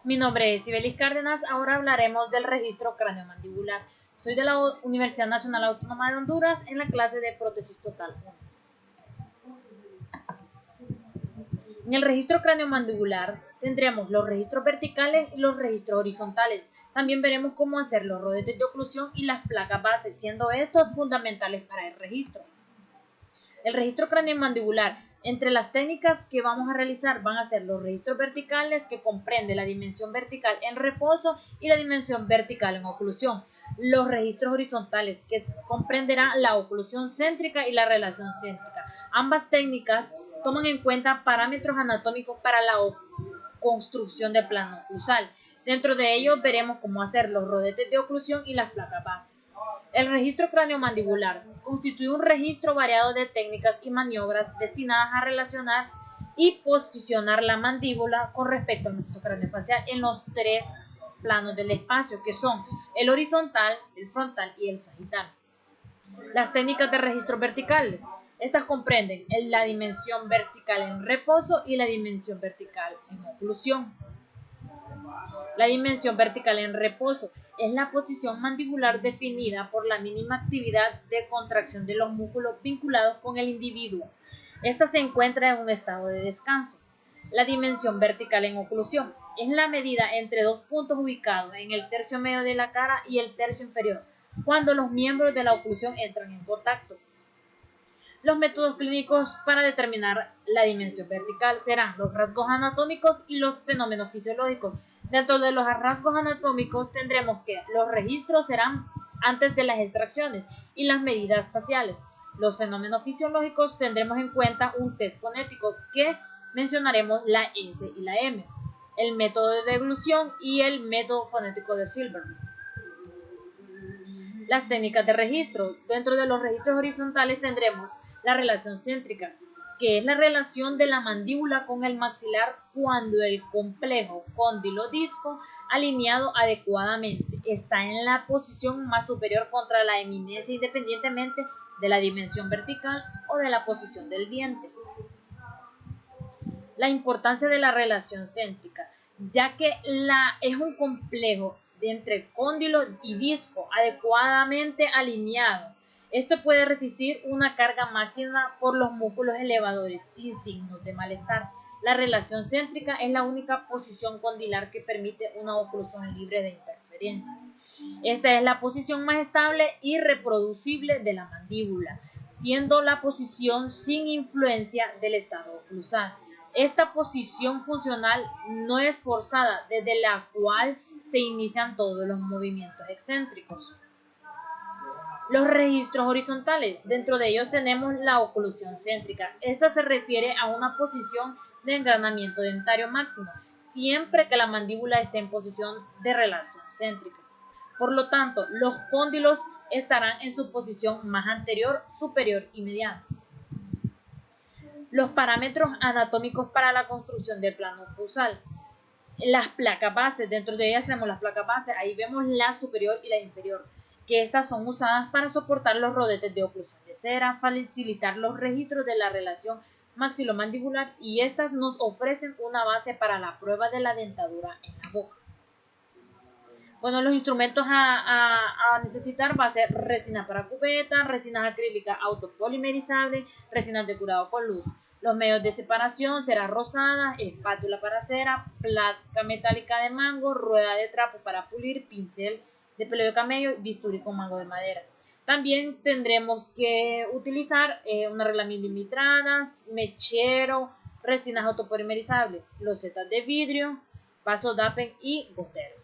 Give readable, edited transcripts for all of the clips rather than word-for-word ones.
Mi nombre es Ibelis Cárdenas, ahora hablaremos del registro craneomandibular. Soy de la Universidad Nacional Autónoma de Honduras en la clase de prótesis total 1. En el registro craneomandibular tendremos los registros verticales y los registros horizontales. También veremos cómo hacer los rodetes de oclusión y las placas base, siendo estos fundamentales para el registro. El registro craneomandibular, entre las técnicas que vamos a realizar van a ser los registros verticales, que comprende la dimensión vertical en reposo y la dimensión vertical en oclusión. Los registros horizontales, que comprenderán la oclusión céntrica y la relación céntrica. Ambas técnicas toman en cuenta parámetros anatómicos para la construcción del plano oclusal. Dentro de ellos veremos cómo hacer los rodetes de oclusión y las placas base. El registro craneomandibular constituye un registro variado de técnicas y maniobras destinadas a relacionar y posicionar la mandíbula con respecto al macizo craneofacial en los tres planos del espacio, que son el horizontal, el frontal y el sagital. Las técnicas de registros verticales. Estas comprenden la dimensión vertical en reposo y la dimensión vertical en oclusión. La dimensión vertical en reposo es la posición mandibular definida por la mínima actividad de contracción de los músculos vinculados con el individuo. Esta se encuentra en un estado de descanso. La dimensión vertical en oclusión es la medida entre dos puntos ubicados en el tercio medio de la cara y el tercio inferior, cuando los miembros de la oclusión entran en contacto. Los métodos clínicos para determinar la dimensión vertical serán los rasgos anatómicos y los fenómenos fisiológicos. Dentro de los rasgos anatómicos tendremos que los registros serán antes de las extracciones y las medidas faciales. Los fenómenos fisiológicos tendremos en cuenta un test fonético, que mencionaremos la S y la M, el método de deglución y el método fonético de Silberman. Las técnicas de registro. Dentro de los registros horizontales tendremos la relación céntrica, que es la relación de la mandíbula con el maxilar cuando el complejo cóndilo-disco, alineado adecuadamente, está en la posición más superior contra la eminencia, independientemente de la dimensión vertical o de la posición del diente. La importancia de la relación céntrica, ya que es un complejo de entre cóndilo y disco adecuadamente alineado. Esto puede resistir una carga máxima por los músculos elevadores sin signos de malestar. La relación céntrica es la única posición condilar que permite una oclusión libre de interferencias. Esta es la posición más estable y reproducible de la mandíbula, siendo la posición sin influencia del estado oclusal. Esta posición funcional no es forzada, desde la cual se inician todos los movimientos excéntricos. Los registros horizontales. Dentro de ellos tenemos la oclusión céntrica. Esta se refiere a una posición de engranamiento dentario máximo, siempre que la mandíbula esté en posición de relación céntrica. Por lo tanto, los cóndilos estarán en su posición más anterior, superior y mediana. Los parámetros anatómicos para la construcción del plano oclusal. Las placas bases. Dentro de ellas tenemos las placas bases. Ahí vemos la superior y la inferior, que estas son usadas para soportar los rodetes de oclusión de cera, facilitar los registros de la relación maxilomandibular, y estas nos ofrecen una base para la prueba de la dentadura en la boca. Bueno, los instrumentos a necesitar va a ser resina para cubeta, resinas acrílicas autopolimerizables, resinas de curado con luz. Los medios de separación: cera rosada, espátula para cera, placa metálica de mango, rueda de trapo para pulir, pincel de pelo de camello, bisturí con mango de madera. También tendremos que utilizar una regla milimetrada, mechero, resinas autopolimerizables, losetas de vidrio, vaso Dappen y gotero.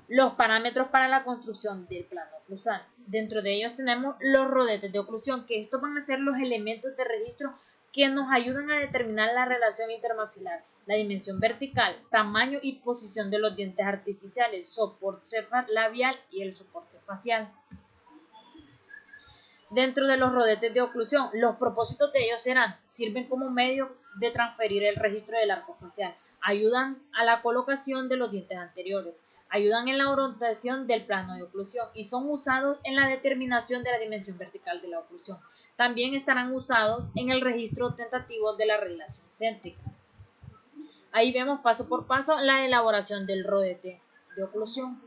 Los parámetros para la construcción del plano oclusal. Dentro de ellos tenemos los rodetes de oclusión, que estos van a ser los elementos de registro que nos ayudan a determinar la relación intermaxilar, la dimensión vertical, tamaño y posición de los dientes artificiales, soporte labial y el soporte facial. Dentro de los rodetes de oclusión, los propósitos de ellos sirven como medio de transferir el registro del arco facial, ayudan a la colocación de los dientes anteriores, ayudan en la orientación del plano de oclusión y son usados en la determinación de la dimensión vertical de la oclusión. También estarán usados en el registro tentativo de la relación céntrica. Ahí vemos paso por paso la elaboración del rodete de oclusión.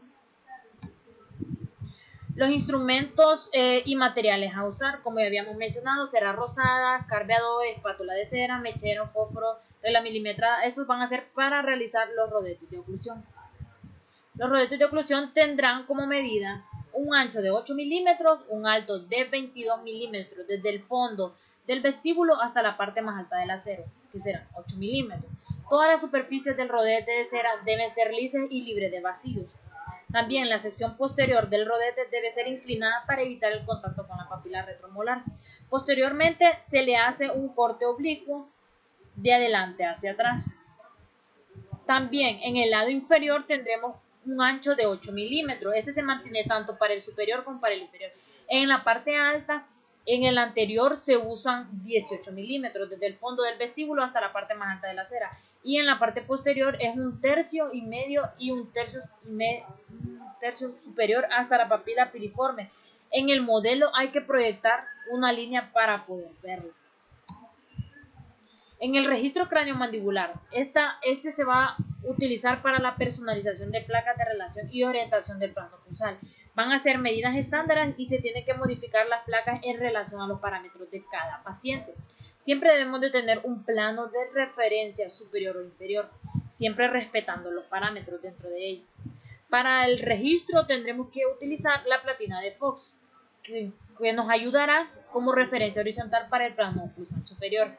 Los instrumentos y materiales a usar, como ya habíamos mencionado, cera rosada, carbeador, espátula de cera, mechero, fósforo, regla milimetrada. Estos van a ser para realizar los rodetes de oclusión. Los rodetes de oclusión tendrán como medida un ancho de 8 milímetros, un alto de 22 milímetros desde el fondo del vestíbulo hasta la parte más alta del acero, que serán 8 milímetros. Todas las superficies del rodete de cera deben ser lisas y libres de vacíos. También la sección posterior del rodete debe ser inclinada para evitar el contacto con la papila retromolar. Posteriormente se le hace un corte oblicuo de adelante hacia atrás. También en el lado inferior tendremos un ancho de 8 milímetros. Este se mantiene tanto para el superior como para el inferior. En la parte alta, en el anterior se usan 18 milímetros, desde el fondo del vestíbulo hasta la parte más alta de la cera. Y en la parte posterior es 1,5 tercios y 1,5 tercios superior hasta la papila piriforme. En el modelo hay que proyectar una línea para poder verlo. En el registro craneomandibular, este se va a utilizar para la personalización de placas de relación y orientación del plano oclusal. Van a ser medidas estándar y se tienen que modificar las placas en relación a los parámetros de cada paciente. Siempre debemos de tener un plano de referencia superior o inferior, siempre respetando los parámetros dentro de ello. Para el registro tendremos que utilizar la platina de Fox, que nos ayudará como referencia horizontal para el plano oclusal superior.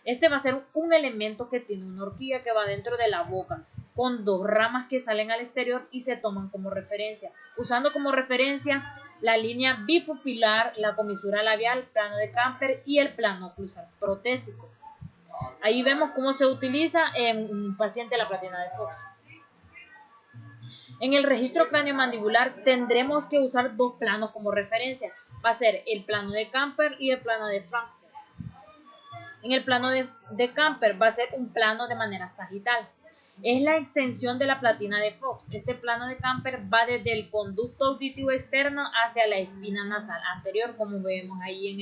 Este va a ser un elemento que tiene una horquilla que va dentro de la boca, con 2 ramas que salen al exterior y se toman como referencia, usando como referencia la línea bipupilar, la comisura labial, plano de Camper y el plano oclusal protésico. Ahí vemos cómo se utiliza en un paciente la platina de Fox. En el registro craneomandibular tendremos que usar 2 planos como referencia. Va a ser el plano de Camper y el plano de Frankfurt. En el plano de Camper va a ser un plano de manera sagital. Es la extensión de la platina de Fox. Este plano de Camper va desde el conducto auditivo externo hacia la espina nasal anterior, como vemos ahí en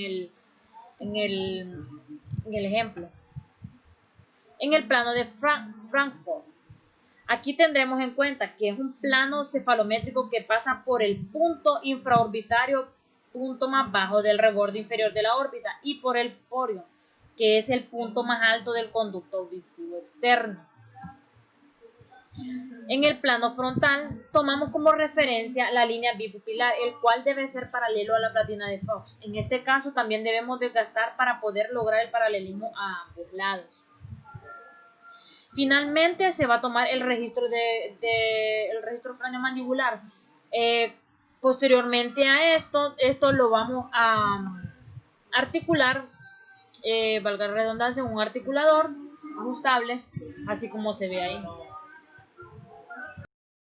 el ejemplo. En el plano de Frankfurt, aquí tendremos en cuenta que es un plano cefalométrico que pasa por el punto infraorbitario, punto más bajo del reborde inferior de la órbita, y por el porio, que es el punto más alto del conducto auditivo externo. En el plano frontal tomamos como referencia la línea bipupilar, el cual debe ser paralelo a la platina de Fox. En este caso también debemos desgastar para poder lograr el paralelismo a ambos lados. Finalmente se va a tomar el registro craneomandibular. Posteriormente a esto lo vamos a articular, valga la redundancia, un articulador ajustable, así como se ve ahí.